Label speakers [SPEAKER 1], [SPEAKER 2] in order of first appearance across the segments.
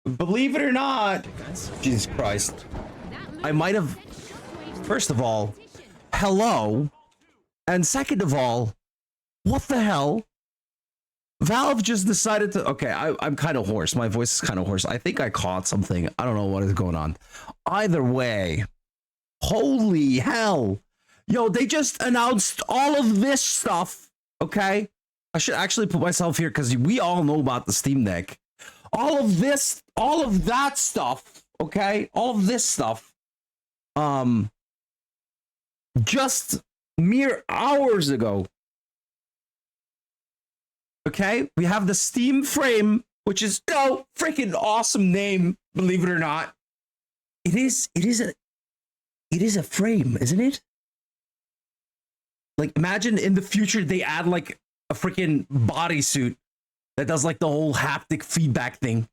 [SPEAKER 1] Believe it or not, Jesus Christ, I might have. First of all, hello, and second of all, what the hell? Valve just decided to. Okay, I'm kind of hoarse. My voice is kind of hoarse. I think I caught something. I don't know what is going on. Either way, holy hell. Yo, they just announced all of this stuff. Okay, I should actually put myself here because we all know about the Steam Deck. All of this, all of that stuff. Okay, all of this stuff. Just mere hours ago. Okay, we have the Steam Frame, which is freaking awesome name, believe it or not. It is a frame, isn't it? Like, imagine in the future they add like a freaking bodysuit that does like the whole haptic feedback thing.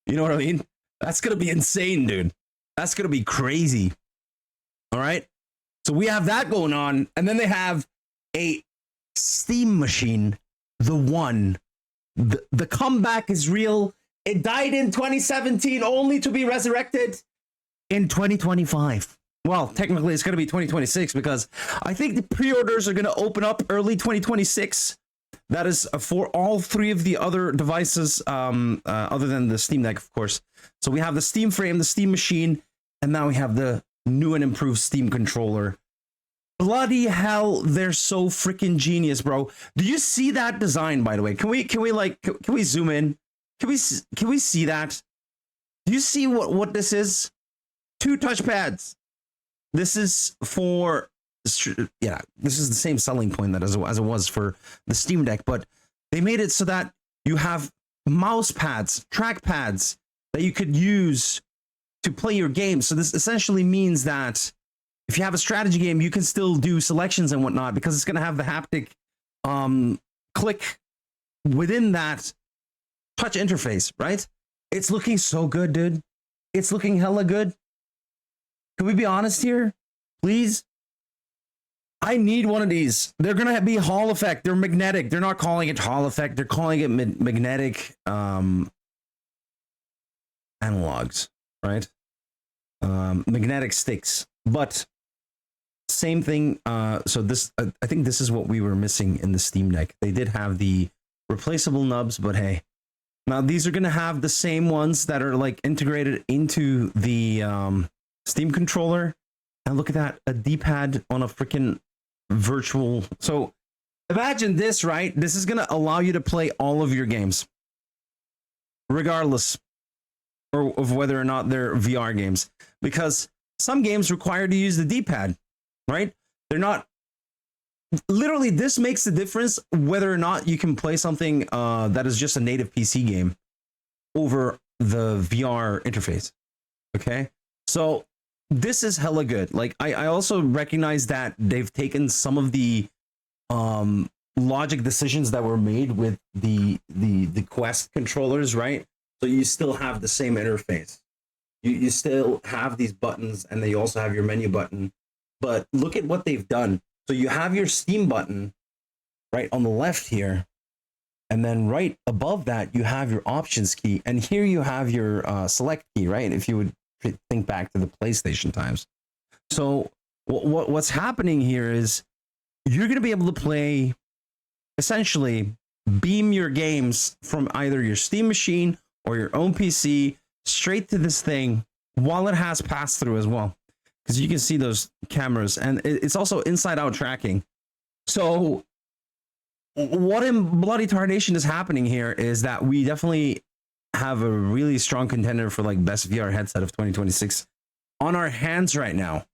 [SPEAKER 1] You know what I mean? That's gonna be insane, dude. That's gonna be crazy. All right. So we have that going on, and then they have a Steam machine. The one, the comeback is real. It died in 2017, only to be resurrected in 2025. Well, technically, it's going to be 2026 because I think the pre-orders are going to open up early 2026. That is for all three of the other devices, other than the Steam Deck, of course. So we have the Steam Frame, the Steam Machine, and now we have the new and improved Steam Controller. Bloody hell, they're so freaking genius, bro. Do you see that design, by the way? Can we zoom in? Can we see that? Do you see what this is? 2 touchpads. This is for, yeah, this is the same selling point that as it was for the Steam Deck, but they made it so that you have mouse pads, track pads that you could use to play your game. So this essentially means that if you have a strategy game, you can still do selections and whatnot because it's going to have the haptic click within that touch interface, right? It's looking so good, dude. It's looking hella good. Can we be honest here? Please? I need one of these. They're going to be Hall effect. They're magnetic. They're not calling it Hall effect. They're calling it magnetic analogs, right? Magnetic sticks. But same thing. So this, I think this is what we were missing in the Steam Deck. They did have the replaceable nubs, but hey, now these are going to have the same ones that are like integrated into the Steam controller. And look at that, a D-pad on a freaking virtual. So imagine this, right? This is going to allow you to play all of your games, regardless of whether or not they're VR games, because some games require to use the D-pad, right? They're not. Literally, this makes the difference whether or not you can play something that is just a native PC game over the VR interface. Okay, so this is hella good. Like, I also recognize that they've taken some of the logic decisions that were made with the Quest controllers, right? So you still have the same interface. You still have these buttons, and then you also have your menu button. But look at what they've done. So you have your Steam button right on the left here, and then right above that you have your options key, and here you have your select key, right? If you would think back to the PlayStation times. So what's happening here is you're going to be able to play, essentially beam your games from either your Steam machine or your own PC straight to this thing while it has pass through as well. Because you can see those cameras, and it's also inside out tracking. So what in bloody tarnation is happening here is that we definitely have a really strong contender for like best VR headset of 2026 on our hands right now.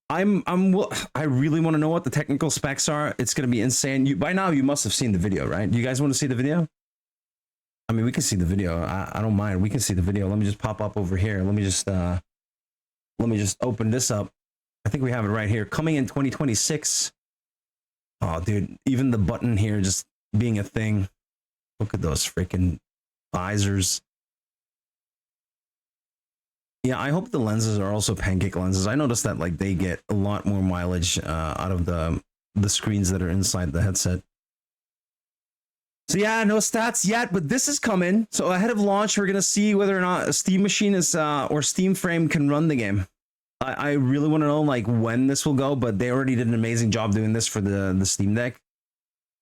[SPEAKER 1] I really want to know what the technical specs are. It's going to be insane. By now you must have seen the video, right? Do you guys want to see the video? I mean, we can see the video. I don't mind. We can see the video. Let me just pop up over here. Let me just open this up. I think we have it right here. Coming in 2026. Oh, dude, even the button here just being a thing. Look at those freaking visors. Yeah, I hope the lenses are also pancake lenses. I noticed that like they get a lot more mileage out of the screens that are inside the headset. So yeah, no stats yet, but this is coming. So ahead of launch, we're gonna see whether or not a Steam machine is or Steam Frame can run the game. I really want to know like when this will go, but they already did an amazing job doing this for the Steam Deck.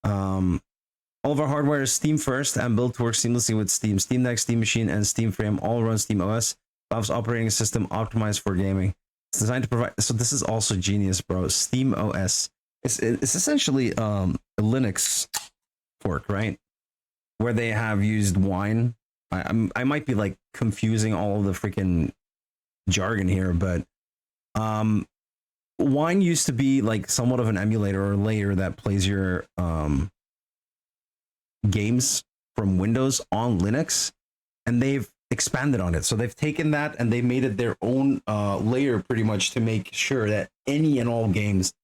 [SPEAKER 1] All of our hardware is Steam first and built to work seamlessly with Steam. Steam Deck, Steam Machine, and Steam Frame all run Steam OS. Valve's operating system optimized for gaming. It's designed to provide. So this is also genius, bro. Steam OS. It's essentially a Linux fork, right? Where they have used Wine. I might be like confusing all of the freaking jargon here, but Wine used to be like somewhat of an emulator or layer that plays your games from Windows on Linux, and they've expanded on it. So they've taken that and they made it their own layer pretty much to make sure that any and all games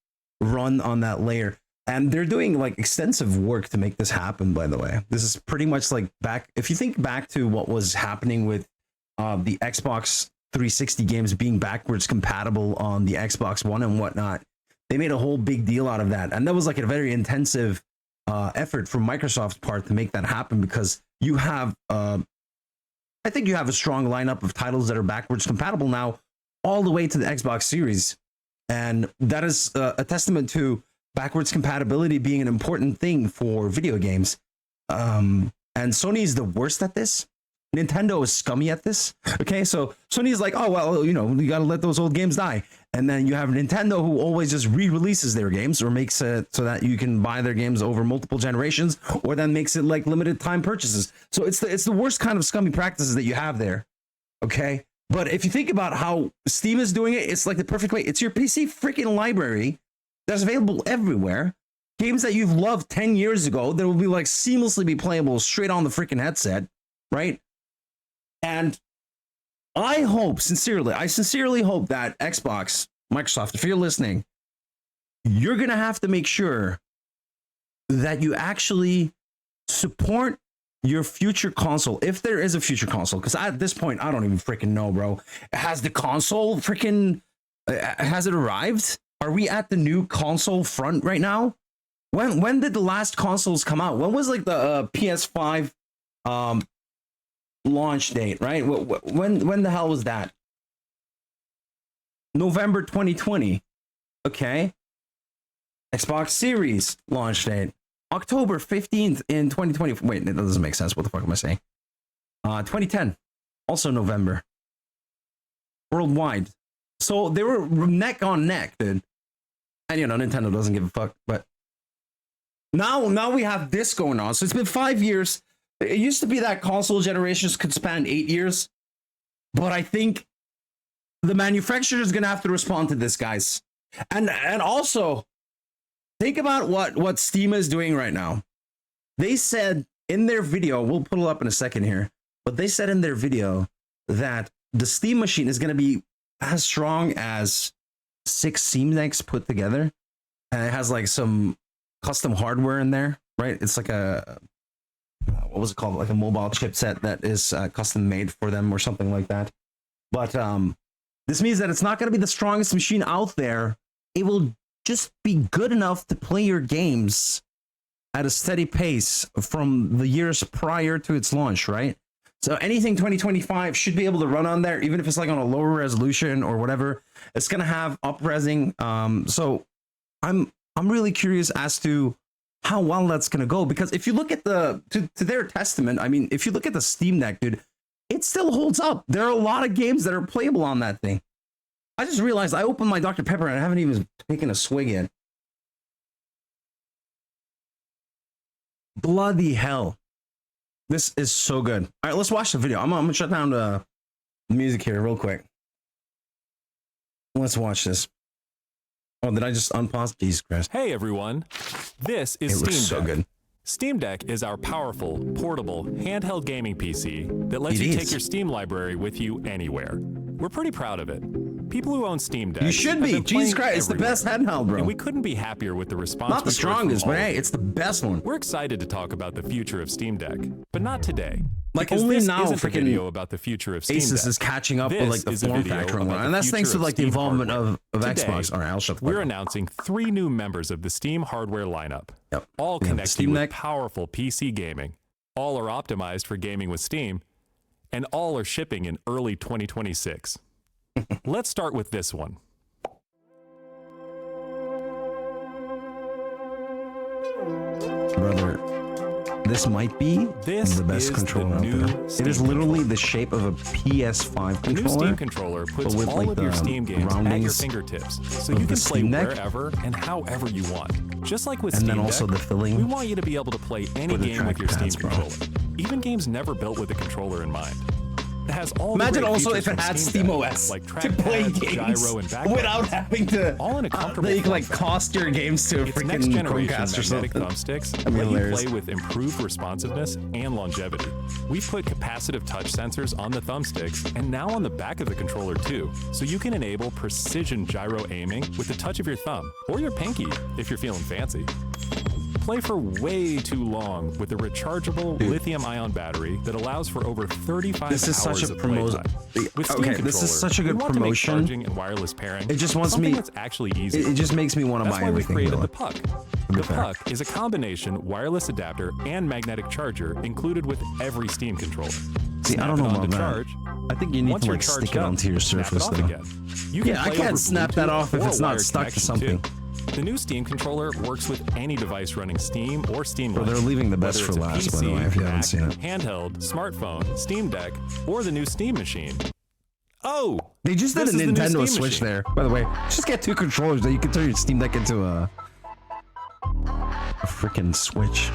[SPEAKER 1] run on that layer. And they're doing like extensive work to make this happen, by the way. This is pretty much like back, if you think back to what was happening with the Xbox 360 games being backwards compatible on the Xbox One and whatnot, they made a whole big deal out of that. And that was like a very intensive effort from Microsoft's part to make that happen, because you have, I think you have a strong lineup of titles that are backwards compatible now, all the way to the Xbox Series. And that is a testament to backwards compatibility being an important thing for video games. And Sony is the worst at this. Nintendo is scummy at this. Okay, so Sony's like, oh, well, you know, you got to let those old games die. And then you have Nintendo, who always just re-releases their games or makes it so that you can buy their games over multiple generations, or then makes it like limited time purchases. So it's the worst kind of scummy practices that you have there. Okay, but if you think about how Steam is doing it, it's like the perfect way. It's your PC freaking library that's available everywhere. Games that you've loved 10 years ago that will be like seamlessly be playable straight on the freaking headset, right? And I sincerely hope that Xbox, Microsoft, if you're listening, you're going to have to make sure that you actually support your future console, if there is a future console. Because at this point, I don't even freaking know, bro. Has the console freaking, has it arrived? Are we at the new console front right now? When did the last consoles come out? When was like the PS5 launch date, right? When the hell was that? November 2020. Okay. Xbox Series launch date October 15th in 2020. Wait, that doesn't make sense. What the fuck am I saying? 2010, also November. Worldwide. So they were neck on neck, dude. And you know, Nintendo doesn't give a fuck. But now we have this going on. So it's been 5 years. It used to be that console generations could span 8 years, but I think the manufacturer is going to have to respond to this, guys. And also think about what Steam is doing right now. They said in their video, we'll pull it up in a second here, but they said in their video that the Steam machine is going to be as strong as 6 Steam Decks put together, and it has like some custom hardware in there, right? It's like a what was it called? Like a mobile chipset that is custom made for them or something like that. But this means that it's not going to be the strongest machine out there. It will just be good enough to play your games at a steady pace from the years prior to its launch, right? So anything 2025 should be able to run on there, even if it's like on a lower resolution or whatever. It's going to have up-resing. So I'm really curious as to how well that's going to go, because if you look at to their testament, I mean, if you look at the Steam Deck, dude, it still holds up. There are a lot of games that are playable on that thing. I just realized I opened my Dr. Pepper and I haven't even taken a swig yet. Bloody hell. This is so good. All right, let's watch the video. I'm going to shut down the music here real quick. Let's watch this. Oh, did I just unpause? Jesus Christ.
[SPEAKER 2] Hey, everyone. This is Steam Deck.
[SPEAKER 1] So good.
[SPEAKER 2] Steam Deck is our powerful, portable, handheld gaming PC that lets you take your Steam library with you anywhere. We're pretty proud of it. People who own Steam Deck.
[SPEAKER 1] You should be. Jesus Christ, it's the best handheld, bro.
[SPEAKER 2] And we couldn't be happier with the response.
[SPEAKER 1] Not the strongest, but hey, it's the best one.
[SPEAKER 2] We're excited to talk about the future of Steam Deck, but not today.
[SPEAKER 1] Like
[SPEAKER 2] Because
[SPEAKER 1] only
[SPEAKER 2] this
[SPEAKER 1] now,
[SPEAKER 2] isn't a video
[SPEAKER 1] freaking
[SPEAKER 2] about the future of Steam
[SPEAKER 1] Asus
[SPEAKER 2] Deck.
[SPEAKER 1] is catching up with
[SPEAKER 2] This
[SPEAKER 1] like the
[SPEAKER 2] is a
[SPEAKER 1] form
[SPEAKER 2] video
[SPEAKER 1] factor and
[SPEAKER 2] about
[SPEAKER 1] whatnot.
[SPEAKER 2] the
[SPEAKER 1] And that's thanks to
[SPEAKER 2] future
[SPEAKER 1] like the
[SPEAKER 2] Steam
[SPEAKER 1] involvement
[SPEAKER 2] hardware.
[SPEAKER 1] of
[SPEAKER 2] Today,
[SPEAKER 1] Xbox. All right, I'll shut the
[SPEAKER 2] we're
[SPEAKER 1] fuck up.
[SPEAKER 2] announcing 3 new members of the Steam hardware lineup.
[SPEAKER 1] Yep.
[SPEAKER 2] All
[SPEAKER 1] We have
[SPEAKER 2] connect
[SPEAKER 1] Steam
[SPEAKER 2] you with
[SPEAKER 1] Deck.
[SPEAKER 2] powerful PC gaming. All are optimized for gaming with Steam, and all are shipping in early 2026. Let's start with this one.
[SPEAKER 1] Brother, this might be
[SPEAKER 2] This
[SPEAKER 1] the best
[SPEAKER 2] is
[SPEAKER 1] controller
[SPEAKER 2] the
[SPEAKER 1] out
[SPEAKER 2] new
[SPEAKER 1] there. It
[SPEAKER 2] Steam
[SPEAKER 1] is literally
[SPEAKER 2] controller.
[SPEAKER 1] the shape of a PS5
[SPEAKER 2] The new
[SPEAKER 1] controller.
[SPEAKER 2] Steam controller puts
[SPEAKER 1] with,
[SPEAKER 2] all
[SPEAKER 1] like,
[SPEAKER 2] of your
[SPEAKER 1] the
[SPEAKER 2] Steam games at your
[SPEAKER 1] roundings
[SPEAKER 2] fingertips, so
[SPEAKER 1] of
[SPEAKER 2] you
[SPEAKER 1] the
[SPEAKER 2] can play
[SPEAKER 1] Steam Deck.
[SPEAKER 2] wherever and however you want. Just like with
[SPEAKER 1] And
[SPEAKER 2] Steam
[SPEAKER 1] then also
[SPEAKER 2] Deck,
[SPEAKER 1] the filling
[SPEAKER 2] we want you to be able to play any
[SPEAKER 1] for the
[SPEAKER 2] game with your Steam
[SPEAKER 1] trackpads, bro.
[SPEAKER 2] controller, even games never built with the controller in mind. It has all the
[SPEAKER 1] Imagine
[SPEAKER 2] great
[SPEAKER 1] also
[SPEAKER 2] features
[SPEAKER 1] if it
[SPEAKER 2] from
[SPEAKER 1] had
[SPEAKER 2] Steam Deck,
[SPEAKER 1] SteamOS
[SPEAKER 2] like
[SPEAKER 1] to play
[SPEAKER 2] trackpads,
[SPEAKER 1] games
[SPEAKER 2] gyro, and background
[SPEAKER 1] without
[SPEAKER 2] buttons.
[SPEAKER 1] having to
[SPEAKER 2] All in a comfortable
[SPEAKER 1] that you can like
[SPEAKER 2] form factor.
[SPEAKER 1] cost your games to a
[SPEAKER 2] Its
[SPEAKER 1] freaking
[SPEAKER 2] next generation
[SPEAKER 1] Chromecast or
[SPEAKER 2] magnetic
[SPEAKER 1] something.
[SPEAKER 2] thumbsticks
[SPEAKER 1] That'd be
[SPEAKER 2] let you
[SPEAKER 1] hilarious.
[SPEAKER 2] play with improved responsiveness and longevity. We've put capacitive touch sensors on the thumbsticks and now on the back of the controller too, so you can enable precision gyro aiming with the touch of your thumb or your pinky if you're feeling fancy. Play for way too long with a rechargeable lithium-ion battery that allows for over 35
[SPEAKER 1] This is
[SPEAKER 2] hours
[SPEAKER 1] such a
[SPEAKER 2] of
[SPEAKER 1] promotion.
[SPEAKER 2] playtime. With Steam
[SPEAKER 1] Okay, this
[SPEAKER 2] controllers,
[SPEAKER 1] is such a
[SPEAKER 2] we
[SPEAKER 1] good
[SPEAKER 2] want to make
[SPEAKER 1] promotion.
[SPEAKER 2] charging and wireless pairing
[SPEAKER 1] It just wants
[SPEAKER 2] something
[SPEAKER 1] me-
[SPEAKER 2] that's actually easy.
[SPEAKER 1] It just makes me want to
[SPEAKER 2] That's
[SPEAKER 1] buy
[SPEAKER 2] why we
[SPEAKER 1] everything.
[SPEAKER 2] created
[SPEAKER 1] though.
[SPEAKER 2] the Puck. The Puck is a combination wireless adapter and magnetic charger included with every Steam controller.
[SPEAKER 1] See, I don't
[SPEAKER 2] Snap
[SPEAKER 1] know
[SPEAKER 2] it
[SPEAKER 1] about
[SPEAKER 2] onto
[SPEAKER 1] that.
[SPEAKER 2] charge.
[SPEAKER 1] I think you need
[SPEAKER 2] Once
[SPEAKER 1] to
[SPEAKER 2] you're
[SPEAKER 1] like stick
[SPEAKER 2] charged
[SPEAKER 1] it
[SPEAKER 2] up,
[SPEAKER 1] onto your
[SPEAKER 2] snap it
[SPEAKER 1] surface
[SPEAKER 2] off
[SPEAKER 1] though.
[SPEAKER 2] again. You can
[SPEAKER 1] Yeah, I
[SPEAKER 2] play
[SPEAKER 1] can't
[SPEAKER 2] over
[SPEAKER 1] snap that
[SPEAKER 2] Bluetooth
[SPEAKER 1] off if
[SPEAKER 2] or
[SPEAKER 1] it's not
[SPEAKER 2] wired
[SPEAKER 1] stuck to
[SPEAKER 2] connection,
[SPEAKER 1] something.
[SPEAKER 2] too. The new Steam controller works with any device running Steam or Steam
[SPEAKER 1] Bro,
[SPEAKER 2] Link.
[SPEAKER 1] they're leaving the best
[SPEAKER 2] whether
[SPEAKER 1] for
[SPEAKER 2] it's a
[SPEAKER 1] last, by the
[SPEAKER 2] PC,
[SPEAKER 1] way, if you haven't
[SPEAKER 2] Mac,
[SPEAKER 1] seen it.
[SPEAKER 2] handheld, smartphone, Steam Deck, or the new Steam machine. Oh!
[SPEAKER 1] They just did
[SPEAKER 2] this
[SPEAKER 1] a
[SPEAKER 2] is the new
[SPEAKER 1] Nintendo
[SPEAKER 2] Steam
[SPEAKER 1] Switch
[SPEAKER 2] machine.
[SPEAKER 1] there. By the way, just get 2 controllers that you can turn your Steam Deck into a freaking Switch.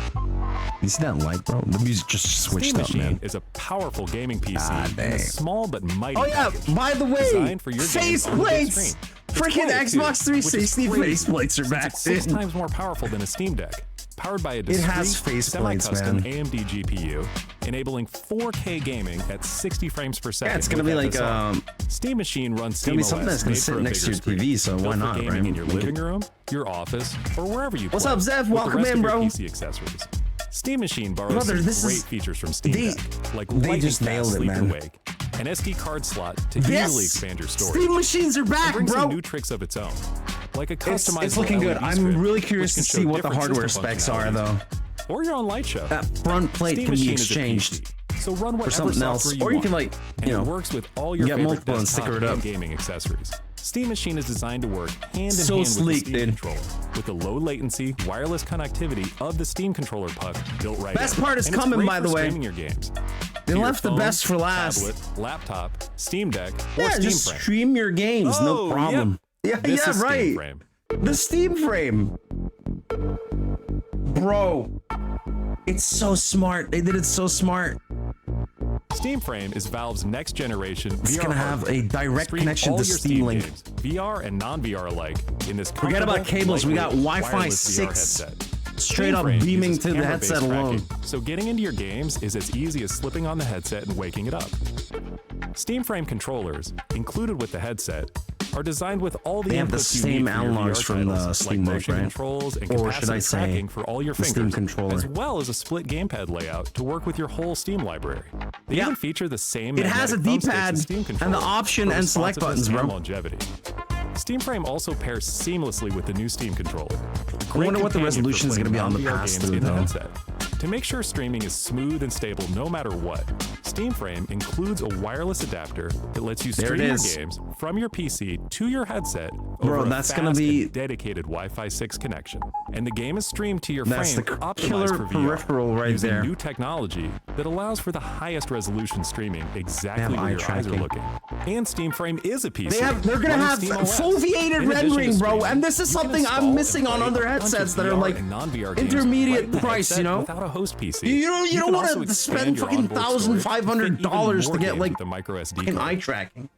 [SPEAKER 1] You see that light, bro? The music just switched
[SPEAKER 2] Steam
[SPEAKER 1] up,
[SPEAKER 2] Machine
[SPEAKER 1] man.
[SPEAKER 2] is a powerful gaming PC
[SPEAKER 1] Ah,
[SPEAKER 2] in
[SPEAKER 1] dang.
[SPEAKER 2] a small but mighty
[SPEAKER 1] Oh yeah,
[SPEAKER 2] package.
[SPEAKER 1] by the way,
[SPEAKER 2] Designed for your games on the big
[SPEAKER 1] faceplates!
[SPEAKER 2] screen. It's
[SPEAKER 1] Freaking
[SPEAKER 2] quiet, too,
[SPEAKER 1] Xbox
[SPEAKER 2] which is
[SPEAKER 1] 360
[SPEAKER 2] crazy,
[SPEAKER 1] faceplates are
[SPEAKER 2] since
[SPEAKER 1] back,
[SPEAKER 2] it's 6
[SPEAKER 1] dude.
[SPEAKER 2] times more powerful than a Steam Deck. Powered by a
[SPEAKER 1] It
[SPEAKER 2] discrete,
[SPEAKER 1] has faceplates,
[SPEAKER 2] semi-custom
[SPEAKER 1] man.
[SPEAKER 2] AMD GPU, enabling 4K gaming at 60 frames per second.
[SPEAKER 1] Yeah, it's gonna
[SPEAKER 2] with
[SPEAKER 1] be like
[SPEAKER 2] FSR. Steam Machine runs
[SPEAKER 1] gonna be something
[SPEAKER 2] SteamOS
[SPEAKER 1] that's gonna
[SPEAKER 2] made
[SPEAKER 1] sit
[SPEAKER 2] for a
[SPEAKER 1] next to
[SPEAKER 2] bigger
[SPEAKER 1] your TV,
[SPEAKER 2] screen,
[SPEAKER 1] so why
[SPEAKER 2] built for
[SPEAKER 1] not,
[SPEAKER 2] gaming
[SPEAKER 1] right?
[SPEAKER 2] in your
[SPEAKER 1] Make it-
[SPEAKER 2] living room, your office, or wherever you
[SPEAKER 1] What's
[SPEAKER 2] play.
[SPEAKER 1] up, Zev?
[SPEAKER 2] with the
[SPEAKER 1] Welcome
[SPEAKER 2] rest
[SPEAKER 1] in,
[SPEAKER 2] of your
[SPEAKER 1] bro.
[SPEAKER 2] PC accessories. Steam Machine borrows
[SPEAKER 1] Brother,
[SPEAKER 2] some
[SPEAKER 1] this
[SPEAKER 2] great
[SPEAKER 1] is-
[SPEAKER 2] features from Steam
[SPEAKER 1] they-
[SPEAKER 2] Deck, like
[SPEAKER 1] they
[SPEAKER 2] lightning
[SPEAKER 1] just
[SPEAKER 2] fast
[SPEAKER 1] nailed it,
[SPEAKER 2] sleep
[SPEAKER 1] man.
[SPEAKER 2] and wake, an SD card slot to easily
[SPEAKER 1] Yes!
[SPEAKER 2] expand your storage.
[SPEAKER 1] Steam machines are
[SPEAKER 2] It
[SPEAKER 1] back,
[SPEAKER 2] brings
[SPEAKER 1] bro.
[SPEAKER 2] some new tricks of its own, like a customizable
[SPEAKER 1] It's looking good.
[SPEAKER 2] LED
[SPEAKER 1] I'm
[SPEAKER 2] strip,
[SPEAKER 1] really
[SPEAKER 2] which
[SPEAKER 1] curious
[SPEAKER 2] can
[SPEAKER 1] to
[SPEAKER 2] show
[SPEAKER 1] see what the
[SPEAKER 2] different
[SPEAKER 1] hardware
[SPEAKER 2] system
[SPEAKER 1] specs are,
[SPEAKER 2] functionalities.
[SPEAKER 1] though.
[SPEAKER 2] Or your own light show.
[SPEAKER 1] That front plate
[SPEAKER 2] Steam
[SPEAKER 1] can be
[SPEAKER 2] Machine is a
[SPEAKER 1] exchanged
[SPEAKER 2] PC, so run whatever
[SPEAKER 1] for something else,
[SPEAKER 2] software you
[SPEAKER 1] or you
[SPEAKER 2] want,
[SPEAKER 1] can like,
[SPEAKER 2] and
[SPEAKER 1] you know,
[SPEAKER 2] it works with all your
[SPEAKER 1] get
[SPEAKER 2] favorite
[SPEAKER 1] multiple and
[SPEAKER 2] desktop
[SPEAKER 1] sticker it
[SPEAKER 2] and
[SPEAKER 1] up.
[SPEAKER 2] gaming accessories. Steam Machine is designed to work hand in
[SPEAKER 1] So
[SPEAKER 2] hand
[SPEAKER 1] sleek,
[SPEAKER 2] with the Steam
[SPEAKER 1] dude.
[SPEAKER 2] controller, with the low latency wireless connectivity of the Steam controller puck built right
[SPEAKER 1] Best
[SPEAKER 2] in.
[SPEAKER 1] part is
[SPEAKER 2] And it's
[SPEAKER 1] coming,
[SPEAKER 2] great
[SPEAKER 1] by
[SPEAKER 2] for
[SPEAKER 1] the way.
[SPEAKER 2] streaming your games.
[SPEAKER 1] They
[SPEAKER 2] To your
[SPEAKER 1] left the
[SPEAKER 2] phone,
[SPEAKER 1] best for last.
[SPEAKER 2] Tablet, laptop, Steam Deck, or
[SPEAKER 1] Yeah,
[SPEAKER 2] Steam
[SPEAKER 1] just
[SPEAKER 2] Frame.
[SPEAKER 1] stream your games,
[SPEAKER 2] Oh,
[SPEAKER 1] no problem.
[SPEAKER 2] yep.
[SPEAKER 1] Yeah,
[SPEAKER 2] This
[SPEAKER 1] yeah,
[SPEAKER 2] is Steam
[SPEAKER 1] right.
[SPEAKER 2] Frame.
[SPEAKER 1] The Steam Frame. Bro, it's so smart. They did it so smart.
[SPEAKER 2] Steam Frame is Valve's next generation
[SPEAKER 1] It's
[SPEAKER 2] VR
[SPEAKER 1] gonna have
[SPEAKER 2] hardware.
[SPEAKER 1] a direct
[SPEAKER 2] Stream
[SPEAKER 1] connection
[SPEAKER 2] all
[SPEAKER 1] to
[SPEAKER 2] your
[SPEAKER 1] Steam Link.
[SPEAKER 2] games, VR and non-VR alike, in this
[SPEAKER 1] Forget about
[SPEAKER 2] comfortable,
[SPEAKER 1] cables, we got
[SPEAKER 2] lightweight,
[SPEAKER 1] Wi-Fi
[SPEAKER 2] wireless VR
[SPEAKER 1] 6
[SPEAKER 2] headset.
[SPEAKER 1] straight
[SPEAKER 2] Steam
[SPEAKER 1] up
[SPEAKER 2] Frame
[SPEAKER 1] beaming
[SPEAKER 2] uses
[SPEAKER 1] to the
[SPEAKER 2] camera-based
[SPEAKER 1] headset alone.
[SPEAKER 2] tracking, so getting into your games is as easy as slipping on the headset and waking it up. Steam Frame controllers, included with the headset, are designed with all the
[SPEAKER 1] They have the
[SPEAKER 2] inputs you
[SPEAKER 1] same
[SPEAKER 2] need for your
[SPEAKER 1] analogs
[SPEAKER 2] VR
[SPEAKER 1] from the
[SPEAKER 2] titles,
[SPEAKER 1] Steam
[SPEAKER 2] like
[SPEAKER 1] Deck,
[SPEAKER 2] motion
[SPEAKER 1] right?
[SPEAKER 2] controls and
[SPEAKER 1] Or should I
[SPEAKER 2] capacitive
[SPEAKER 1] say,
[SPEAKER 2] tracking for all your
[SPEAKER 1] the Steam
[SPEAKER 2] fingers,
[SPEAKER 1] controller.
[SPEAKER 2] as well as a split gamepad layout to work with your whole Steam library. They
[SPEAKER 1] Yeah.
[SPEAKER 2] even feature the same
[SPEAKER 1] It has a
[SPEAKER 2] magnetic thumbsticks
[SPEAKER 1] D-pad
[SPEAKER 2] as Steam
[SPEAKER 1] and the
[SPEAKER 2] controller
[SPEAKER 1] option
[SPEAKER 2] for
[SPEAKER 1] and select
[SPEAKER 2] responsiveness
[SPEAKER 1] buttons, bro.
[SPEAKER 2] and longevity. Steam Frame also pairs seamlessly with the new Steam controller.
[SPEAKER 1] I wonder what the
[SPEAKER 2] Great
[SPEAKER 1] resolution is
[SPEAKER 2] companion
[SPEAKER 1] gonna be
[SPEAKER 2] for
[SPEAKER 1] on the
[SPEAKER 2] playing
[SPEAKER 1] pass
[SPEAKER 2] non-VR games
[SPEAKER 1] through,
[SPEAKER 2] in the
[SPEAKER 1] though.
[SPEAKER 2] headset. To make sure streaming is smooth and stable no matter what, Steam Frame includes a wireless adapter that lets you
[SPEAKER 1] There
[SPEAKER 2] stream
[SPEAKER 1] it
[SPEAKER 2] your
[SPEAKER 1] is.
[SPEAKER 2] games from your PC to your headset
[SPEAKER 1] Bro,
[SPEAKER 2] over a
[SPEAKER 1] that's
[SPEAKER 2] fast
[SPEAKER 1] gonna be-
[SPEAKER 2] and dedicated Wi-Fi 6 connection. And the game is streamed to your
[SPEAKER 1] That's
[SPEAKER 2] frame
[SPEAKER 1] the
[SPEAKER 2] optimized
[SPEAKER 1] killer
[SPEAKER 2] for VR,
[SPEAKER 1] peripheral right
[SPEAKER 2] using
[SPEAKER 1] there.
[SPEAKER 2] new technology that allows for the highest resolution streaming exactly
[SPEAKER 1] eye
[SPEAKER 2] where your eyes are
[SPEAKER 1] tracking.
[SPEAKER 2] looking. And Steam Frame is a PC.
[SPEAKER 1] They're gonna
[SPEAKER 2] running
[SPEAKER 1] have
[SPEAKER 2] SteamOS.
[SPEAKER 1] foveated
[SPEAKER 2] In addition to
[SPEAKER 1] rendering, bro,
[SPEAKER 2] streaming,
[SPEAKER 1] and this is
[SPEAKER 2] you can
[SPEAKER 1] something
[SPEAKER 2] install
[SPEAKER 1] I'm missing
[SPEAKER 2] and
[SPEAKER 1] on
[SPEAKER 2] play
[SPEAKER 1] other
[SPEAKER 2] a bunch of
[SPEAKER 1] headsets that are
[SPEAKER 2] VR
[SPEAKER 1] like
[SPEAKER 2] and non-VR games
[SPEAKER 1] intermediate
[SPEAKER 2] right in the
[SPEAKER 1] price,
[SPEAKER 2] headset
[SPEAKER 1] you know?
[SPEAKER 2] without a host PC.
[SPEAKER 1] You don't
[SPEAKER 2] can
[SPEAKER 1] want
[SPEAKER 2] also
[SPEAKER 1] to
[SPEAKER 2] expand
[SPEAKER 1] spend
[SPEAKER 2] your
[SPEAKER 1] fucking
[SPEAKER 2] onboard storage
[SPEAKER 1] $1,500 to
[SPEAKER 2] even
[SPEAKER 1] get
[SPEAKER 2] more
[SPEAKER 1] like
[SPEAKER 2] games with a micro SD
[SPEAKER 1] fucking eye
[SPEAKER 2] card.
[SPEAKER 1] tracking.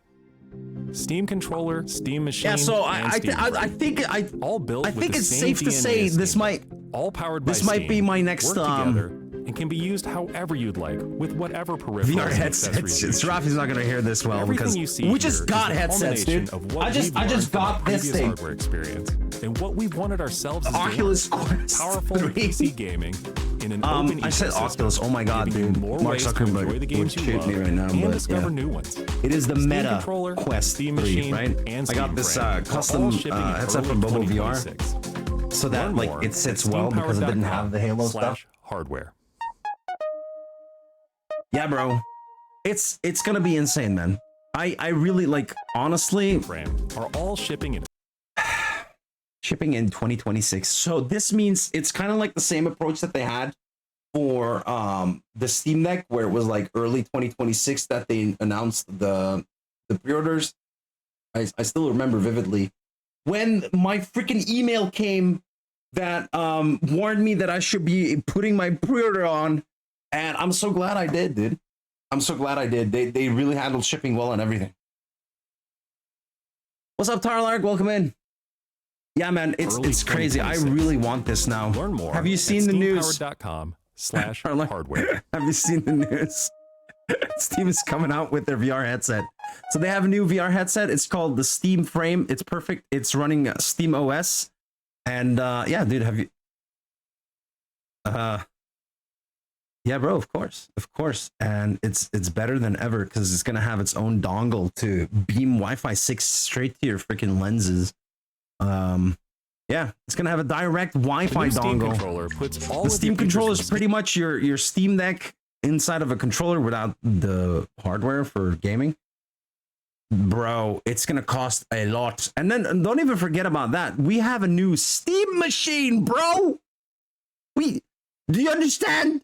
[SPEAKER 2] Steam controller, Steam machine,
[SPEAKER 1] Yeah, so
[SPEAKER 2] and
[SPEAKER 1] I
[SPEAKER 2] Steam
[SPEAKER 1] think
[SPEAKER 2] Frame. all built
[SPEAKER 1] I
[SPEAKER 2] with
[SPEAKER 1] think
[SPEAKER 2] the
[SPEAKER 1] it's
[SPEAKER 2] same
[SPEAKER 1] safe to
[SPEAKER 2] DNA
[SPEAKER 1] say
[SPEAKER 2] as
[SPEAKER 1] this
[SPEAKER 2] Steam
[SPEAKER 1] might
[SPEAKER 2] Deck. All powered by
[SPEAKER 1] this might be
[SPEAKER 2] Steam,
[SPEAKER 1] my next,
[SPEAKER 2] work together and can be used however you'd like with whatever peripherals
[SPEAKER 1] VR
[SPEAKER 2] and
[SPEAKER 1] headsets.
[SPEAKER 2] accessories you choose.
[SPEAKER 1] Rafi's not gonna hear this well
[SPEAKER 2] Everything
[SPEAKER 1] because
[SPEAKER 2] you see
[SPEAKER 1] we just
[SPEAKER 2] here
[SPEAKER 1] got
[SPEAKER 2] is the
[SPEAKER 1] headsets,
[SPEAKER 2] culmination
[SPEAKER 1] dude.
[SPEAKER 2] of what
[SPEAKER 1] I just
[SPEAKER 2] we've learned from
[SPEAKER 1] got
[SPEAKER 2] our
[SPEAKER 1] this
[SPEAKER 2] previous
[SPEAKER 1] thing.
[SPEAKER 2] hardware experience and what we wanted ourselves as
[SPEAKER 1] Oculus
[SPEAKER 2] gamers.
[SPEAKER 1] Quest
[SPEAKER 2] Powerful
[SPEAKER 1] 3.
[SPEAKER 2] PC gaming in an open
[SPEAKER 1] I said
[SPEAKER 2] ecosystem,
[SPEAKER 1] Oculus. Oh my god,
[SPEAKER 2] giving you
[SPEAKER 1] dude.
[SPEAKER 2] more
[SPEAKER 1] Mark
[SPEAKER 2] ways to
[SPEAKER 1] Zuckerberg
[SPEAKER 2] enjoy the games
[SPEAKER 1] would
[SPEAKER 2] you
[SPEAKER 1] shoot
[SPEAKER 2] love
[SPEAKER 1] me right now,
[SPEAKER 2] and
[SPEAKER 1] but
[SPEAKER 2] discover
[SPEAKER 1] yeah.
[SPEAKER 2] new ones.
[SPEAKER 1] It is the
[SPEAKER 2] Steam
[SPEAKER 1] Meta
[SPEAKER 2] controller,
[SPEAKER 1] Quest
[SPEAKER 2] Steam
[SPEAKER 1] 3,
[SPEAKER 2] Machine,
[SPEAKER 1] right?
[SPEAKER 2] and
[SPEAKER 1] I got
[SPEAKER 2] Steam
[SPEAKER 1] this
[SPEAKER 2] Frame are all
[SPEAKER 1] custom
[SPEAKER 2] shipping in
[SPEAKER 1] headset
[SPEAKER 2] early
[SPEAKER 1] from Bobo VR,
[SPEAKER 2] 2026.
[SPEAKER 1] so that
[SPEAKER 2] Learn
[SPEAKER 1] like
[SPEAKER 2] more
[SPEAKER 1] it sits
[SPEAKER 2] at
[SPEAKER 1] well because it didn't have the Halo stuff.
[SPEAKER 2] steampowered.com/hardware.
[SPEAKER 1] Yeah, bro. It's gonna be insane, man. I really like, honestly,
[SPEAKER 2] Frame are all shipping in
[SPEAKER 1] shipping in 2026. So this means it's kind of like the same approach that they had for the Steam Deck, where it was like early 2026 that they announced the pre-orders. I still remember vividly when my freaking email came that warned me that I should be putting my pre-order on, and I'm so glad I did, dude. I'm so glad I did. They really handled shipping well and everything. What's up, Tarlark? Welcome in. Yeah, man, it's crazy. I really want this now.
[SPEAKER 2] Learn more.
[SPEAKER 1] Have you seen the news?
[SPEAKER 2] steampowered.com/hardware.
[SPEAKER 1] Have you seen the news? Steam is coming out with their VR headset. So they have a new VR headset. It's called the Steam Frame. It's perfect. It's running Steam OS. And yeah, dude, have you yeah, bro, of course. Of course. And it's better than ever because it's gonna have its own dongle to beam Wi-Fi 6 straight to your freaking lenses. Yeah, it's gonna have a direct Wi-Fi dongle.
[SPEAKER 2] Controller puts all
[SPEAKER 1] the Steam controller is pretty much your Steam Deck inside of a controller without the hardware for gaming. Bro, it's gonna cost a lot. And then don't even forget about that. We have a new Steam machine, bro. Do you understand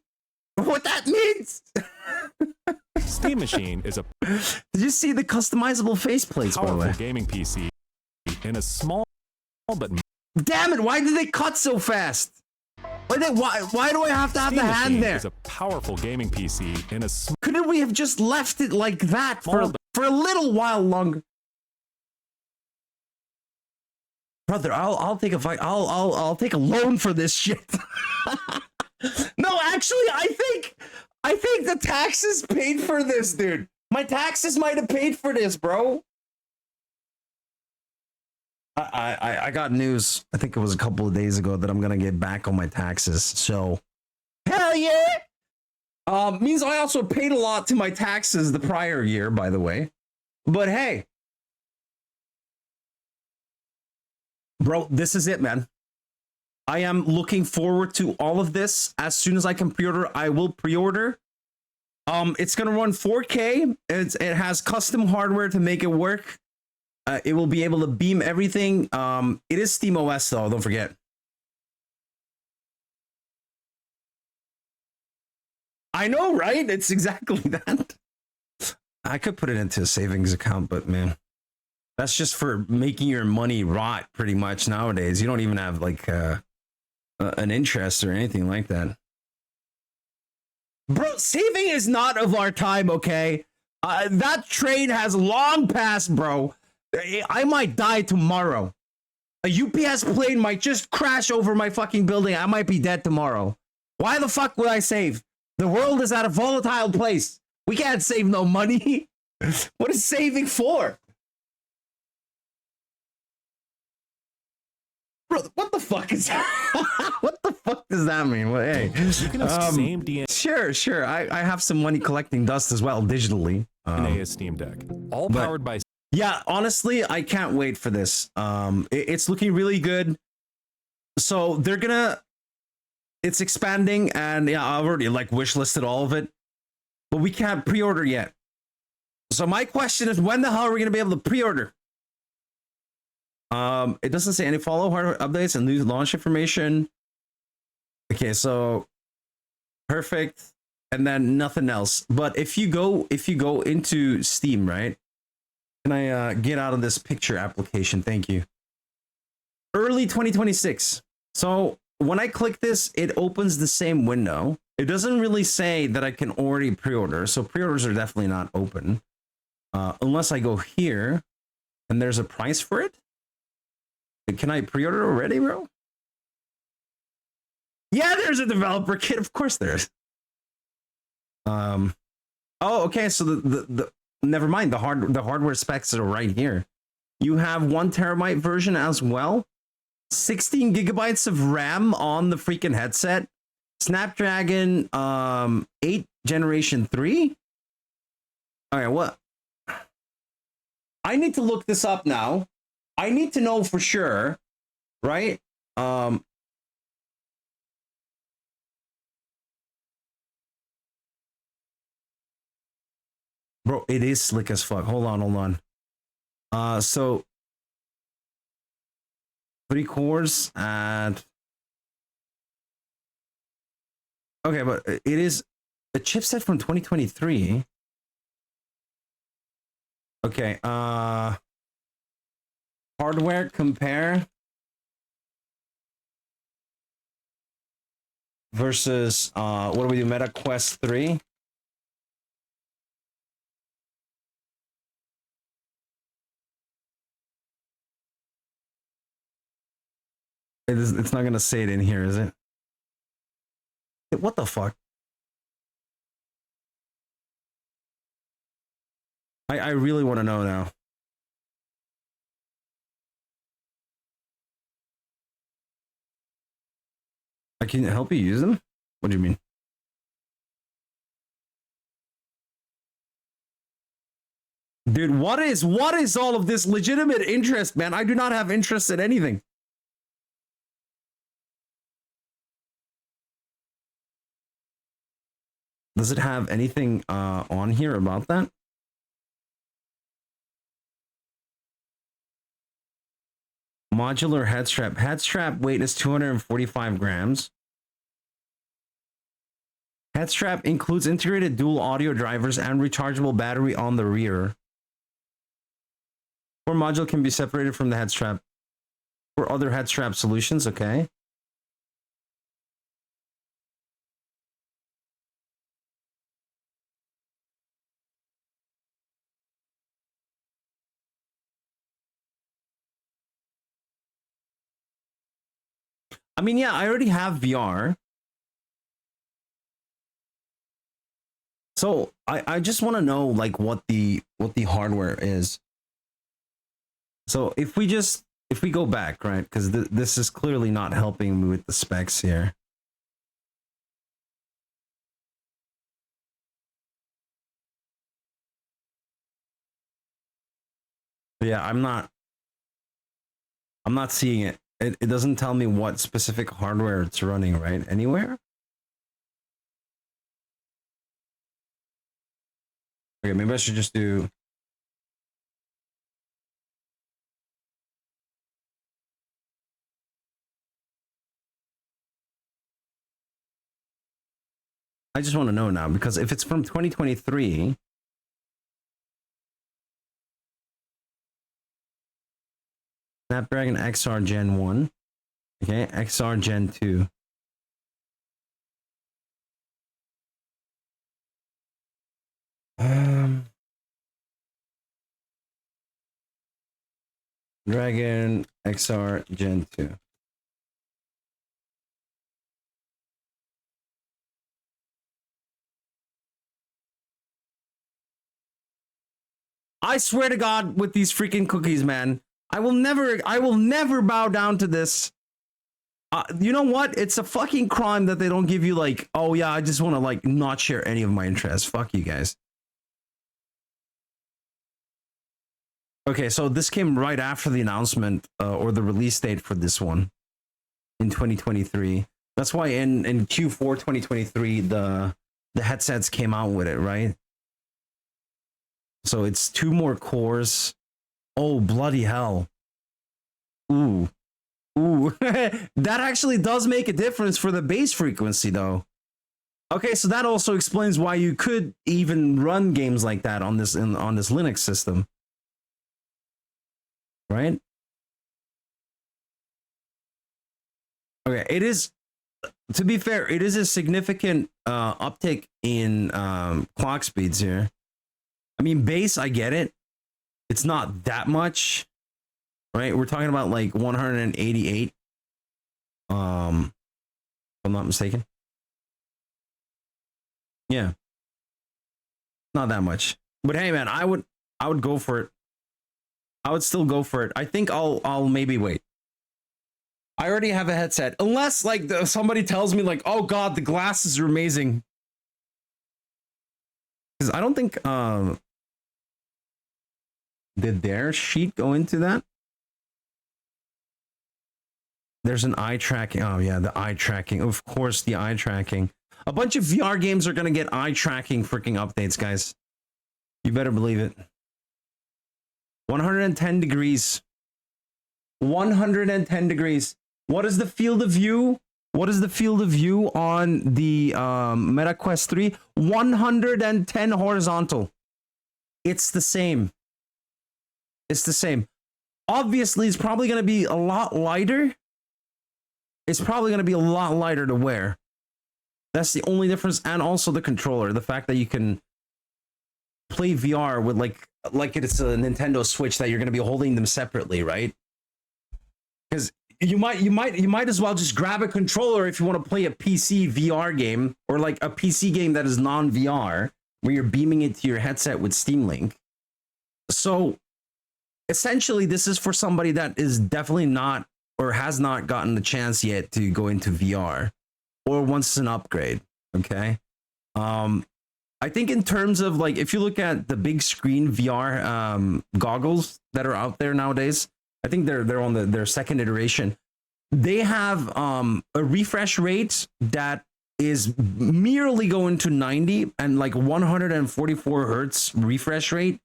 [SPEAKER 1] what that means?
[SPEAKER 2] Steam Machine is a
[SPEAKER 1] Did you see the customizable faceplates, by the way?
[SPEAKER 2] powerful gaming PC in a small but
[SPEAKER 1] Damn it, why did they cut so fast? Why do I have to have
[SPEAKER 2] Steam
[SPEAKER 1] the hand
[SPEAKER 2] Machine
[SPEAKER 1] there?
[SPEAKER 2] is a powerful gaming PC in a small
[SPEAKER 1] Couldn't we have just left it like that for a little while longer? Brother, I'll take a fight. I'll take a loan for this shit. No, actually, I think the taxes paid for this, dude. My taxes might have paid for this, bro. I got news. I think it was a couple of days ago that I'm gonna get back on my taxes. So, hell yeah! Means I also paid a lot to my taxes the prior year, by the way. But hey, bro, this is it, man. I am looking forward to all of this. As soon as I can pre-order, I will pre-order. It's gonna run 4K. It has custom hardware to make it work. It will be able to beam everything. It is Steam OS though, don't forget. I know, right? It's exactly that. I could put it into a savings account, but man, that's just for making your money rot pretty much nowadays. You don't even have like an interest or anything like that. Bro, saving is not of our time, okay? That train has long passed, bro. I might die tomorrow. A UPS plane might just crash over my fucking building. I might be dead tomorrow. Why the fuck would I save? The world is at a volatile place. We can't save no money. What is saving for? Bro, what the fuck is that? What the fuck does that mean? Well, hey,
[SPEAKER 2] you can have same DNA
[SPEAKER 1] sure. I have some money collecting dust as well, digitally.
[SPEAKER 2] as Steam Deck, all powered by.
[SPEAKER 1] Yeah, honestly, I can't wait for this. It's looking really good. So they're gonna, it's expanding, and yeah, I've already like wish listed all of it, but we can't pre-order yet. So my question is, when the hell are we gonna be able to pre-order? It doesn't say any follow hardware updates and new launch information. Okay, so perfect, and then nothing else. But if you go into Steam, right? Can I get out of this picture application? Thank you. Early 2026. So when I click this, it opens the same window. It doesn't really say that I can already pre-order. So pre-orders are definitely not open. Unless I go here and there's a price for it. Can I pre-order already, bro? Yeah, there's a developer kit. Of course there is. Oh, okay. So the never mind, the hardware specs are right here. You have 1 terabyte version as well. 16 gigabytes of RAM on the freaking headset. Snapdragon 8 generation 3. All right, what? I need to look this up now. I need to know for sure, right? Bro, it is slick as fuck. Hold on. So 3 cores and okay, but it is a chipset from 2023. Okay, hardware compare versus what do we do? Meta Quest 3. It's not gonna say it in here, is it? What the fuck? I really want to know now. I can help you use them? What do you mean? Dude, what is all of this legitimate interest, man? I do not have interest in anything. Does it have anything on here about that? Modular head strap. Head strap weight is 245 grams. Head strap includes integrated dual audio drivers and rechargeable battery on the rear. Core module can be separated from the head strap. For other head strap solutions, okay. I mean, yeah, I already have VR. So I just want to know like what the hardware is. So if we go back, right? Because this is clearly not helping me with the specs here. Yeah, I'm not seeing it. It doesn't tell me what specific hardware it's running, right? Anywhere? Okay, maybe I should just do... I just want to know now, because if it's from 2023... Snapdragon XR Gen 1. Okay, XR Gen 2. Dragon XR Gen 2. I swear to God, with these freaking cookies, man, I will never bow down to this. You know what? It's a fucking crime that they don't give you like, oh yeah, I just want to like not share any of my interests. Fuck you guys. Okay, so this came right after the announcement or the release date for this one in 2023. That's why in Q4 2023 the headsets came out with it, right? So it's 2 more cores. Oh, bloody hell. Ooh. That actually does make a difference for the base frequency though. Okay, so that also explains why you could even run games like that on this Linux system. Right? Okay, it is, to be fair, it is a significant uptick in clock speeds here. I mean, base, I get it. It's not that much, right? We're talking about like 188. If I'm not mistaken. Yeah. Not that much. But hey man, I would go for it. I would still go for it. I think I'll maybe wait. I already have a headset. Unless like somebody tells me like, oh God, the glasses are amazing. Because I don't think did their sheet go into that? There's an eye tracking. Oh yeah, the eye tracking. Of course, the eye tracking. A bunch of VR games are gonna get eye tracking freaking updates, guys. You better believe it. 110 degrees. 110 degrees. What is the field of view? What is the field of view on the Meta Quest 3? 110 horizontal. It's the same. It's the same. Obviously, it's probably going to be a lot lighter. It's probably going to be a lot lighter to wear. That's the only difference. And also the controller. The fact that you can play VR with like it's a Nintendo Switch that you're going to be holding them separately, right? Because you might as well just grab a controller if you want to play a PC VR game or like a PC game that is non-VR where you're beaming it to your headset with Steam Link. So essentially this is for somebody that is definitely not or has not gotten the chance yet to go into VR or wants an upgrade. Okay. I think in terms of like, if you look at the big screen VR goggles that are out there nowadays, I think they're on their second iteration. They have a refresh rate that is merely going to 90 and like 144 hertz refresh rate.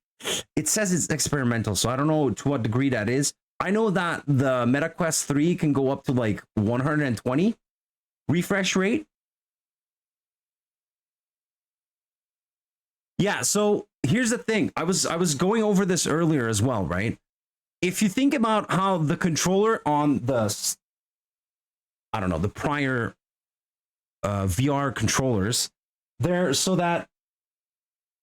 [SPEAKER 1] It says it's experimental, so I don't know to what degree that is. I know that the Meta Quest 3 can go up to like 120 refresh rate. Yeah, so here's the thing. I was going over this earlier as well, right? If you think about how the controller on the, I don't know, the prior VR controllers, they're so that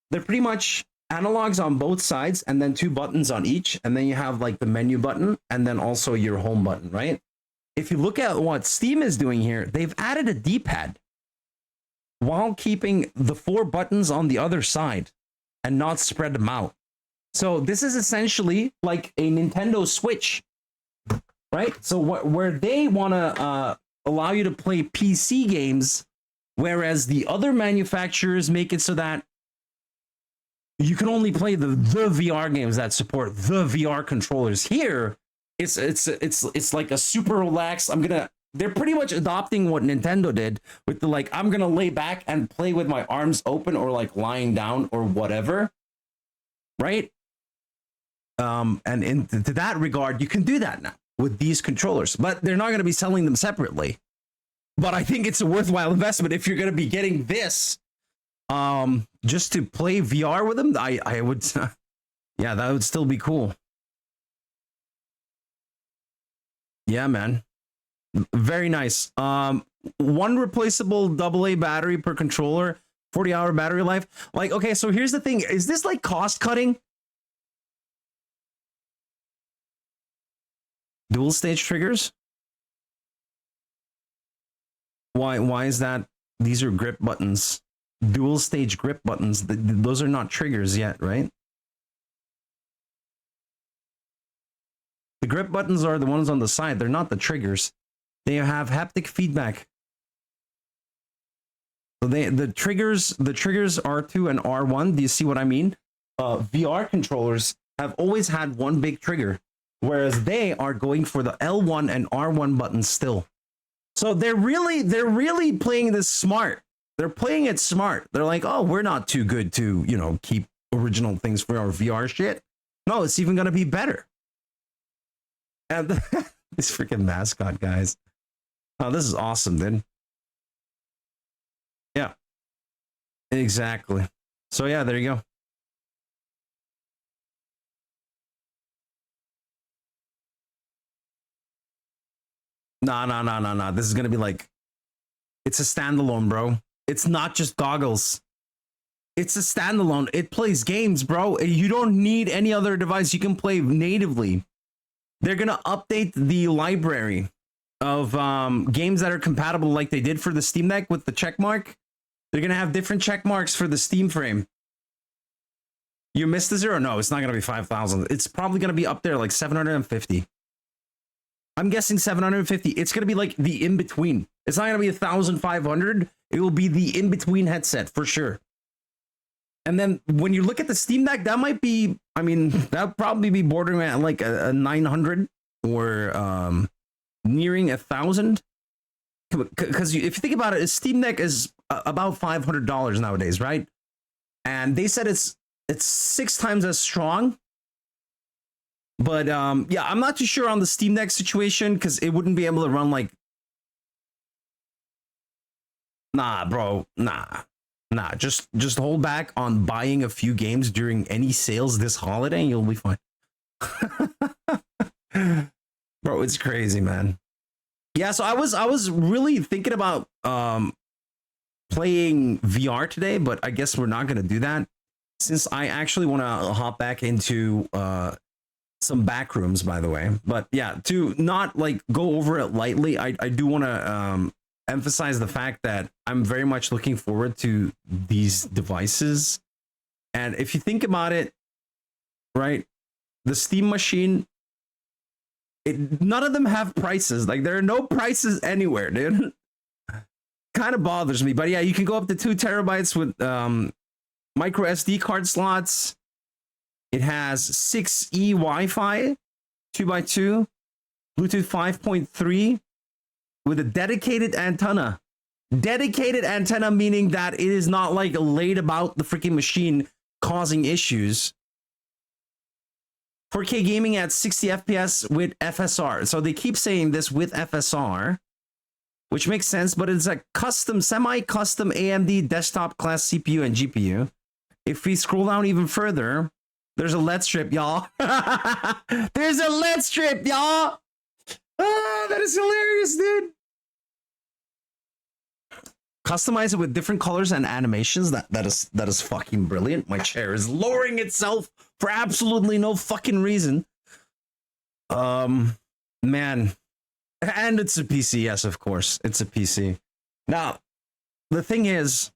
[SPEAKER 1] they're pretty much analogs on both sides and then two buttons on each. And then you have like the menu button and then also your home button, right? If you look at what Steam is doing here, they've added a D-pad while keeping the 4 buttons on the other side and not spread them out. So this is essentially like a Nintendo Switch, right? So where they want to allow you to play PC games, whereas the other manufacturers make it so that you can only play the VR games that support the VR controllers. Here, it's like a super relaxed. They're pretty much adopting what Nintendo did with the like, I'm gonna lay back and play with my arms open or like lying down or whatever, right? And to that regard, you can do that now with these controllers, but they're not going to be selling them separately. But I think it's a worthwhile investment if you're going to be getting this just to play VR with them. I would, yeah, that would still be cool. Yeah, man. Very nice. One replaceable AA battery per controller, 40-hour battery life. Like, okay, so here's the thing. Is this like cost cutting? Dual stage triggers? Why is that? These are grip buttons. Dual stage grip buttons. Those are not triggers yet, right? The grip buttons are the ones on the side. They're not the triggers. They have haptic feedback. So the triggers R2 and R1. Do you see what I mean? VR controllers have always had one big trigger, whereas they are going for the L1 and R1 buttons still. So they're really playing this smart. They're playing it smart. They're like, oh, we're not too good to, you know, keep original things for our VR shit. No, it's even gonna be better. And this freaking mascot, guys. Oh, this is awesome, dude. Yeah, exactly. So yeah, there you go. No. This is gonna be like, it's a standalone, bro. It's not just goggles. It's a standalone. It plays games, bro. You don't need any other device. You can play natively. They're gonna update the library of games that are compatible, like they did for the Steam Deck with the check mark. They're gonna have different check marks for the Steam frame. You missed the 0? No, it's not gonna be 5,000. It's probably gonna be up there like 750. I'm guessing 750. It's going to be like the in between. It's not going to be 1,500. It will be the in between headset for sure. And then when you look at the Steam Deck, that might be, I mean, that'll probably be bordering at like a 900 or nearing 1,000. Because if you think about it, a Steam Deck is about $500 nowadays, right? And they said it's 6 times as strong. But yeah, I'm not too sure on the Steam Deck situation because it wouldn't be able to run like. Nah, bro, nah. Just hold back on buying a few games during any sales this holiday, and you'll be fine. Bro, it's crazy, man. Yeah, so I was really thinking about playing VR today, but I guess we're not gonna do that since I actually want to hop back into some back rooms, by the way. But yeah, to not like go over it lightly, I do want to emphasize the fact that I'm very much looking forward to these devices. And if you think about it, right, the Steam machine, none of them have prices. Like there are no prices anywhere, dude. Kind of bothers me. But yeah, you can go up to 2 terabytes with micro SD card slots. It has 6E Wi-Fi, 2x2, Bluetooth 5.3 with a dedicated antenna. Dedicated antenna meaning that it is not like laid about the freaking machine causing issues. 4K gaming at 60 FPS with FSR. So they keep saying this with FSR, which makes sense, but it's a custom, semi-custom AMD desktop class CPU and GPU. If we scroll down even further, there's a LED strip, y'all. There's a LED strip, y'all. Oh, that is hilarious, dude. Customize it with different colors and animations. That is fucking brilliant. My chair is lowering itself for absolutely no fucking reason. Man. And it's a PC, yes, of course. It's a PC. Now, the thing is,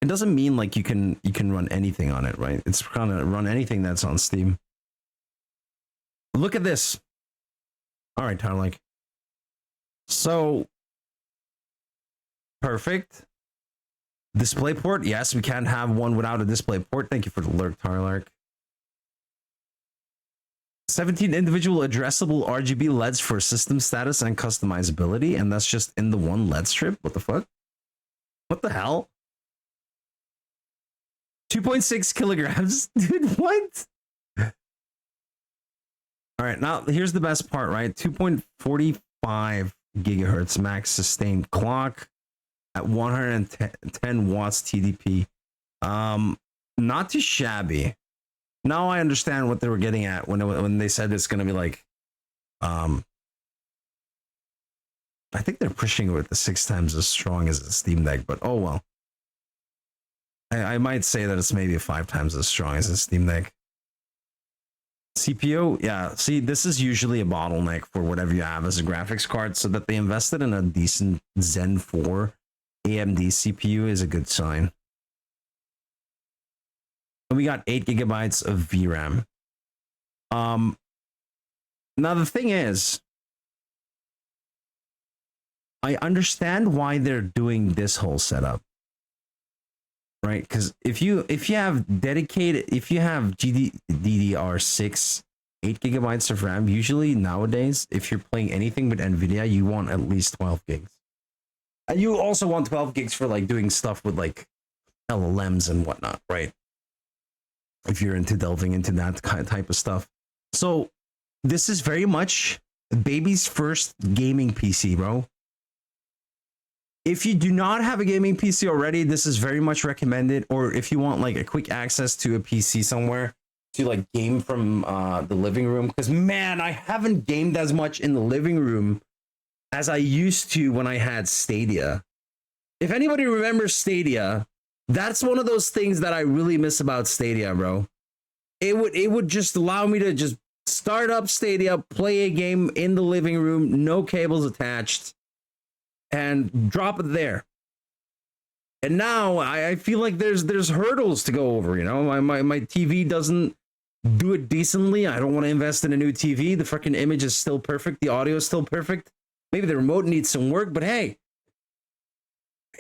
[SPEAKER 1] it doesn't mean like you can run anything on it, right? It's gonna run anything that's on Steam. Look at this. All right, Tarlike. So perfect. Display port. Yes, we can't have one without a display port. Thank you for the alert, Tarlark. 17 individual addressable RGB LEDs for system status and customizability, and that's just in the one LED strip. What the fuck? What the hell? 2.6 kilograms. Dude, what? All right, now here's the best part, right? 2.45 gigahertz max sustained clock at 110 watts TDP. Not too shabby. Now I understand what they were getting at when they said it's going to be like, I think they're pushing it with the 6 times as strong as the Steam Deck, but oh well. I might say that it's maybe 5 times as strong as the Steam Deck. CPU, yeah. See, this is usually a bottleneck for whatever you have as a graphics card, so that they invested in a decent Zen 4 AMD CPU is a good sign. And we got 8 gigabytes of VRAM. Now the thing is, I understand why they're doing this whole setup, right? Because if you have dedicated, if you have DDR6, 8 gigabytes of RAM, usually nowadays, if you're playing anything with NVIDIA, you want at least 12 gigs. And you also want 12 gigs for like doing stuff with like LLMs and whatnot, right? If you're into delving into that kind of type of stuff. So this is very much baby's first gaming PC, bro. If you do not have a gaming PC already, this is very much recommended. Or if you want like a quick access to a PC somewhere to like game from the living room. Because man, I haven't gamed as much in the living room as I used to when I had Stadia. If anybody remembers Stadia, that's one of those things that I really miss about Stadia, bro. It would just allow me to just start up Stadia, play a game in the living room, no cables attached, and drop it there. And now I feel like there's hurdles to go over, you know. My TV doesn't do it decently. I don't want to invest in a new TV. The freaking image is still perfect. The audio is still perfect. Maybe the remote needs some work, but hey,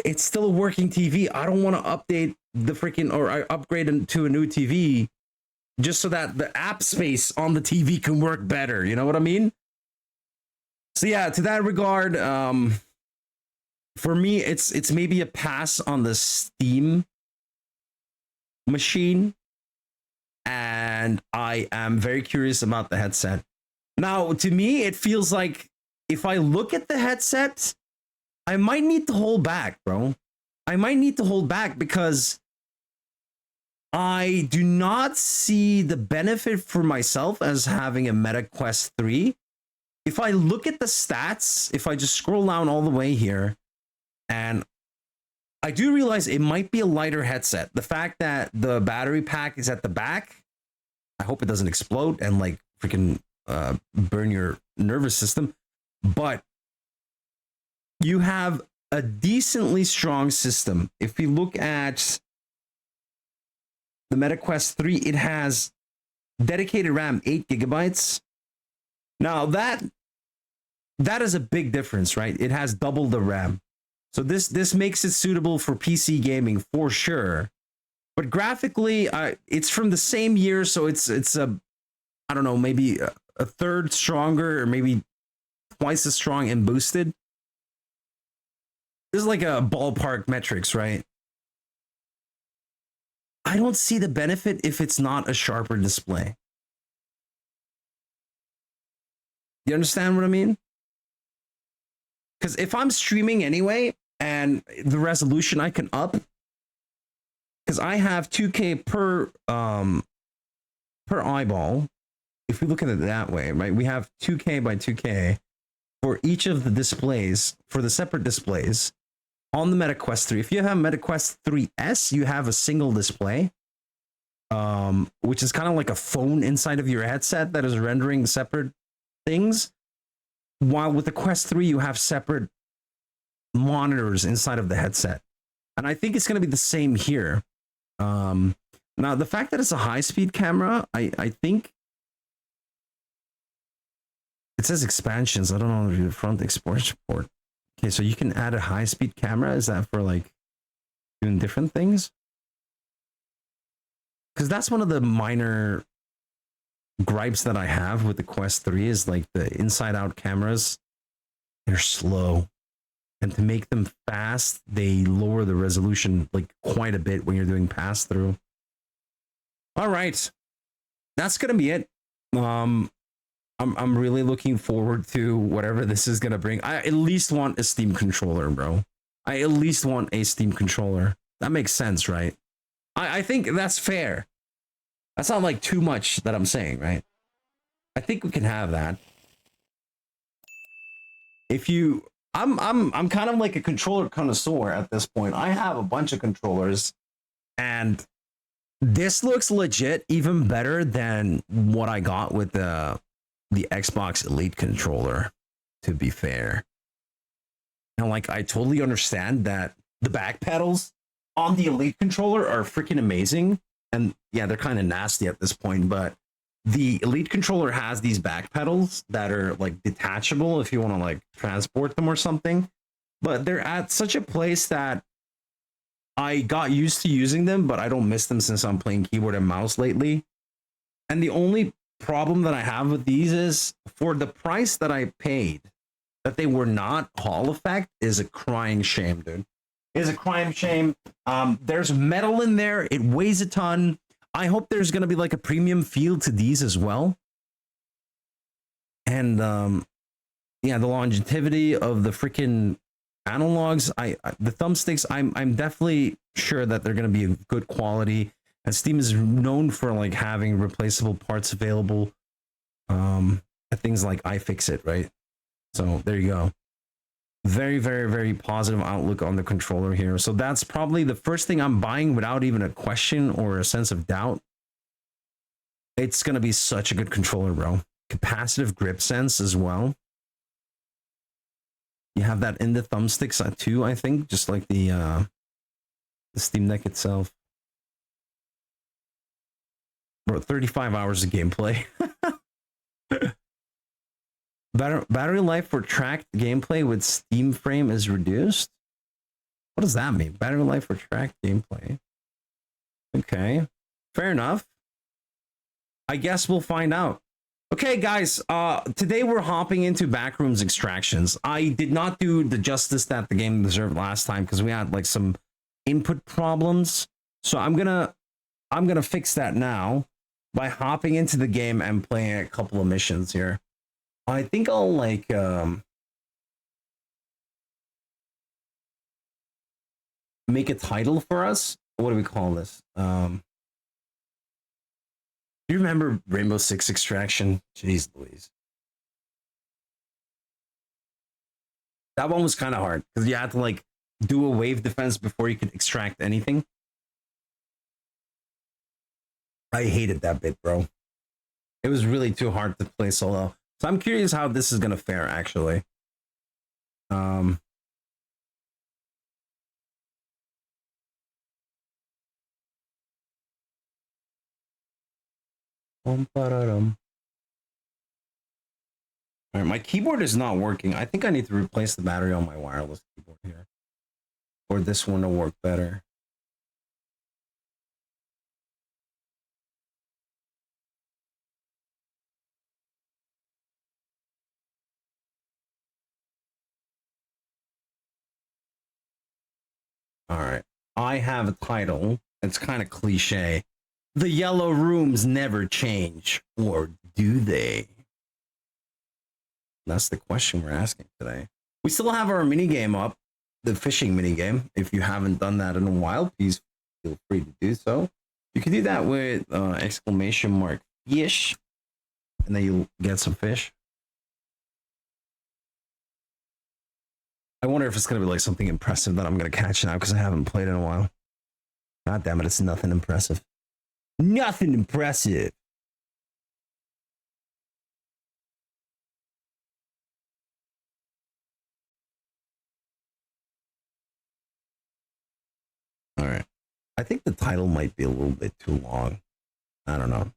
[SPEAKER 1] it's still a working TV. I don't want to update the freaking or I upgrade to a new TV just so that the app space on the TV can work better. You know what I mean? So yeah, to that regard, for me, it's maybe a pass on the Steam machine, and I am very curious about the headset. Now, to me, it feels like if I look at the headset, I might need to hold back, bro. I might need to hold back because I do not see the benefit for myself as having a Meta Quest 3. If I look at the stats, if I just scroll down all the way here, and I do realize it might be a lighter headset. The fact that the battery pack is at the back, I hope it doesn't explode and like freaking burn your nervous system. But you have a decently strong system. If you look at the Meta Quest 3, it has dedicated RAM 8 gigabytes. Now that is a big difference, right? It has double the RAM. So this makes it suitable for PC gaming for sure. But graphically, it's from the same year, so it's a, I don't know, maybe a third stronger or maybe twice as strong and boosted. This is like a ballpark metrics, right? I don't see the benefit if it's not a sharper display. You understand what I mean? Because if I'm streaming anyway, and the resolution I can up, because I have 2K per eyeball. If we look at it that way, right? We have 2K by 2K for each of the displays, for the separate displays on the Meta Quest 3. If you have Meta Quest 3S, you have a single display, which is kind of like a phone inside of your headset that is rendering separate things. While with the Quest 3, you have separate monitors inside of the headset. And I think it's going to be the same here. Now, the fact that it's a high-speed camera, I think it says expansions. I don't know if the front export support. Okay, so you can add a high-speed camera. Is that for like doing different things? Because that's one of the minor gripes that I have with the Quest 3 is like the inside-out cameras. They're slow. And to make them fast, they lower the resolution like quite a bit when you're doing pass-through. All right. That's going to be it. I'm really looking forward to whatever this is going to bring. I at least want a Steam controller, bro. I at least want a Steam controller. That makes sense, right? I think that's fair. That's not like too much that I'm saying, right? I think we can have that. If you, I'm kind of like a controller connoisseur at this point. I have a bunch of controllers, and this looks legit even better than what I got with the Xbox Elite controller, to be fair. And like, I totally understand that the back pedals on the Elite controller are freaking amazing. And yeah, they're kind of nasty at this point, but the Elite controller has these back pedals that are like detachable if you want to like transport them or something. But they're at such a place that I got used to using them, but I don't miss them since I'm playing keyboard and mouse lately. And the only problem that I have with these is for the price that I paid, that they were not Hall effect is a crying shame, dude. It is a crying shame. There's metal in there. It weighs a ton. I hope there's going to be like a premium feel to these as well. And yeah, the longevity of the freaking analogs, the thumbsticks, I'm definitely sure that they're going to be of good quality. And Steam is known for like having replaceable parts available. Things like iFixit, right? So there you go. Very, very, very positive outlook on the controller here. So that's probably the first thing I'm buying without even a question or a sense of doubt. It's going to be such a good controller, bro. Capacitive grip sense as well. You have that in the thumbsticks too, I think, just like the Steam Deck itself. Bro, 35 hours of gameplay. Battery life for tracked gameplay with Steam frame is reduced. What does that mean? Battery life for tracked gameplay. Okay, fair enough. I guess we'll find out. Okay, guys, today we're hopping into Backrooms Extractions. I did not do the justice that the game deserved last time because we had like some input problems. So I'm gonna fix that now by hopping into the game and playing a couple of missions here. I think I'll like make a title for us. What do we call this? Do you remember Rainbow Six Extraction? Jeez Louise. That one was kind of hard because you had to like do a wave defense before you could extract anything. I hated that bit, bro. It was really too hard to play solo. So I'm curious how this is gonna fare actually. All right, my keyboard is not working. I think I need to replace the battery on my wireless keyboard here. Or this one will work better. All right. I have a title. It's kind of cliche. The yellow rooms never change, or do they? That's the question we're asking today. We still have our mini game up, the fishing mini game. If you haven't done that in a while, please feel free to do so. You can do that with exclamation mark fish, and then you'll get some fish. I wonder if it's going to be like something impressive that I'm going to catch now because I haven't played in a while. God damn it, it's nothing impressive. Nothing impressive. All right. I think the title might be a little bit too long. I don't know.